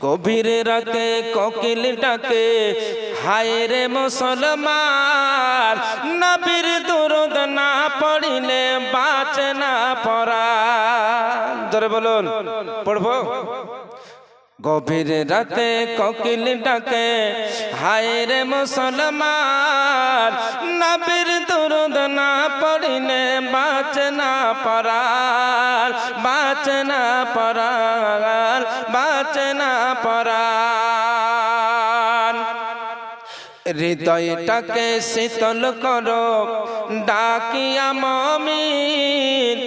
গভীর রাতে কোকিল ডাকে হায় রে মুসলমান, নবীর দুরূদ না পড়িলে বাঁচে না পরাণ। জোরে বলুন, পড়বো। গভীর রাতে কোকিল ডাকে হায় রে মুসলমান, নবীর দুরূদ না পড়িলে বাঁচে না পরাণ, বাঁচে না পরাণ, বাঁচে না পরাণ। হৃদয়টাকে শীতল করো ডাকিয়া মুমিন,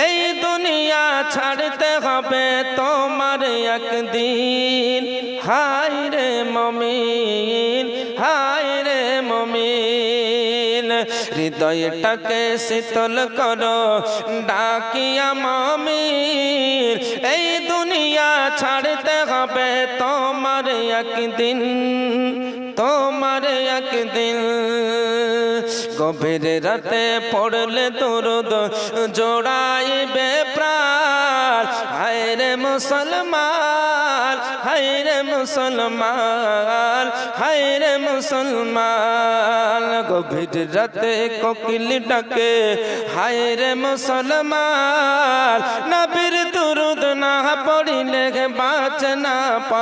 এই দুনিয়া ছাড়তে হবে তোমার একদিন। হায় রে মুমিন, হায় রে মুমিন, হৃদয়টাকে শীতল করো ডাকিয়া মুমিন, এই দুনিয়া ছাড়তে হবে তোমার একদিন, তোমার একদিন। গভীর রাতে পড়লে দুরূদ জোড়াইবে প্রাণ, হায় রে মুসলমান, হায় রে মুসলমান, হায় রে মুসলমান। গভীর রাতে কোকিল ডাকে হায় রে মুসলমান, নবীর দুরূদ না পড়িলে বাঁচে না।